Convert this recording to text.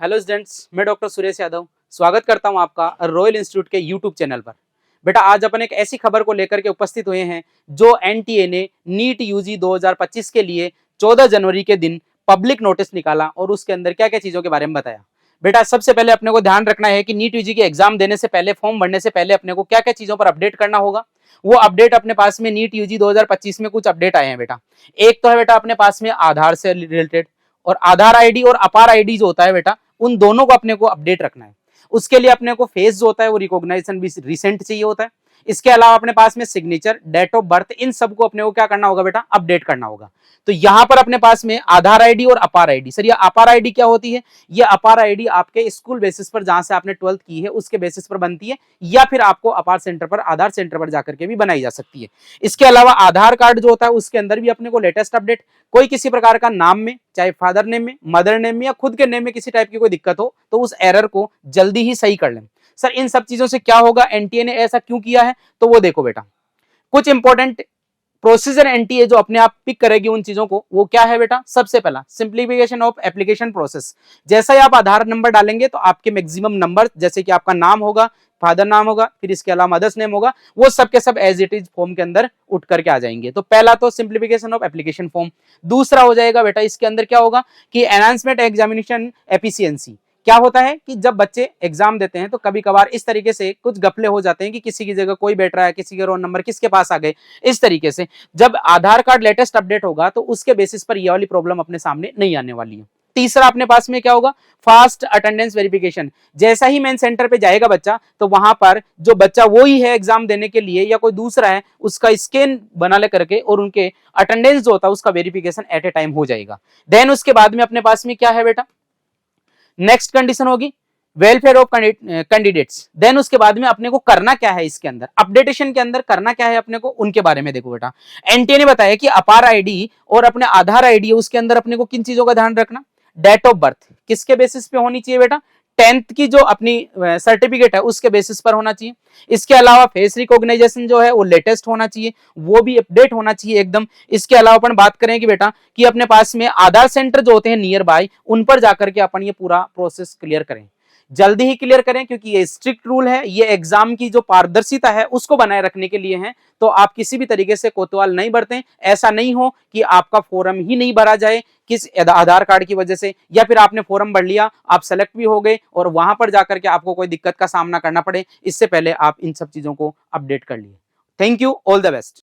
Hello students, मैं doctor Suresh Yadav स्वागत करता हूं आपका रॉयल इंस्टीट्यूट के यूट्यूब चैनल पर। बेटा, आज अपन एक ऐसी खबर को लेकर के उपस्थित हुए हैं जो एनटीए ने नीट यूजी 2025 के लिए 14 जनवरी के दिन पब्लिक नोटिस निकाला और उसके अंदर क्या क्या चीजों के बारे में बताया। बेटा, सबसे पहले अपने को ध्यान रखना है कि नीट यूजी के एग्जाम देने से पहले, फॉर्म भरने से पहले अपने को क्या क्या चीजों पर अपडेट करना होगा। वो अपडेट अपने पास में नीट यूजी 2025 में कुछ अपडेट आए हैं बेटा। एक तो है बेटा अपने पास में आधार से रिलेटेड, और आधार आईडी और अपार आईडी जो होता है बेटा, उन दोनों को अपने को अपडेट रखना है। उसके लिए अपने को फेस जो होता है वो रिकॉग्नाइजेशन भी रिसेंट चाहिए होता है। इसके अलावा अपने पास में सिग्नेचर, डेट ऑफ बर्थ, इन सब को अपने को क्या करना होगा बेटा, अपडेट करना होगा। तो यहां पर अपने पास में आधार आईडी और अपार आईडी। सर, ये अपार आईडी क्या होती है? ये अपार आईडी आपके स्कूल बेसिस पर, जहां से आपने 12th की है उसके बेसिस पर बनती है, या फिर आपको अपार सेंटर पर, आधार सेंटर पर जाकर के भी बनाई जा सकती है। इसके अलावा आधार कार्ड जो होता है उसके अंदर भी अपने को लेटेस्ट अपडेट, कोई किसी प्रकार का नाम में, चाहे फादर नेम में, मदर नेम में या खुद के नेम में किसी टाइप की कोई दिक्कत हो तो उस एरर को जल्दी ही सही कर लें। सर, इन सब चीजों से क्या होगा, एनटीए ने ऐसा क्यों किया है? तो वो देखो बेटा, कुछ इंपॉर्टेंट प्रोसीजर एनटीए जो अपने आप पिक करेगी उन चीजों को, वो क्या है बेटा? सबसे पहला, सिंप्लीफिकेशन ऑफ एप्लीकेशन प्रोसेस। जैसा ही आप आधार नंबर डालेंगे तो आपके मैक्सिमम नंबर, जैसे कि आपका नाम होगा, फादर नाम होगा, फिर इसके अलावा मदर्स नेम होगा, वो सब के सब एज इट इज फॉर्म के अंदर उठ करके आ जाएंगे। तो पहला तो सिंप्लीफिकेशन ऑफ एप्लीकेशन फॉर्म। दूसरा हो जाएगा बेटा इसके अंदर क्या होगा कि एनहांसमेंट एग्जामिनेशन एफिशिएंसी। क्या होता है कि जब बच्चे एग्जाम देते हैं तो कभी कभार इस तरीके से कुछ गफले हो जाते हैं कि किसी की जगह कोई बैठ रहा है, किसी के रोल नंबर किसके पास आ गए। इस तरीके से जब आधार कार्ड लेटेस्ट अपडेट होगा तो उसके बेसिस पर यह वाली प्रॉब्लम अपने सामने नहीं आने वाली है। तीसरा अपने पास में क्या होगा, फास्ट अटेंडेंस वेरिफिकेशन। जैसा ही मेन सेंटर पे जाएगा बच्चा तो वहां पर जो बच्चा वो ही है एग्जाम देने के लिए या कोई दूसरा है, उसका स्कैन बना ले करके और उनके अटेंडेंस जो होता है उसका वेरिफिकेशन एट ए टाइम हो जाएगा। देन उसके बाद में अपने पास में क्या है बेटा, नेक्स्ट कंडीशन होगी वेलफेयर ऑफ कैंडिडेट्स। देन उसके बाद में अपने को करना क्या है, इसके अंदर अपडेटेशन के अंदर करना क्या है अपने को, उनके बारे में देखो बेटा। एनटीए ने बताया कि अपार आईडी और अपने आधार आईडी उसके अंदर अपने को किन चीजों का ध्यान रखना, डेट ऑफ बर्थ किसके बेसिस पे होनी चाहिए बेटा, 10th की जो अपनी सर्टिफिकेट है उसके बेसिस पर होना चाहिए। इसके अलावा फेस रिकॉग्नाइजेशन जो है वो लेटेस्ट होना चाहिए, वो भी अपडेट होना चाहिए एकदम। इसके अलावा अपन बात करें कि बेटा कि अपने पास में आधार सेंटर जो होते हैं नियर बाय, उन पर जाकर के अपन ये पूरा प्रोसेस क्लियर करें, जल्दी ही क्लियर करें, क्योंकि ये स्ट्रिक्ट रूल है, ये एग्जाम की जो पारदर्शिता है उसको बनाए रखने के लिए है। तो आप किसी भी तरीके से कोतवाल नहीं बरतें। ऐसा नहीं हो कि आपका फॉर्म ही नहीं भरा जाए किस आधार कार्ड की वजह से, या फिर आपने फॉर्म भर लिया, आप सेलेक्ट भी हो गए और वहां पर जाकर के आपको कोई दिक्कत का सामना करना पड़े। इससे पहले आप इन सब चीजों को अपडेट कर लिए। Thank you, all the best.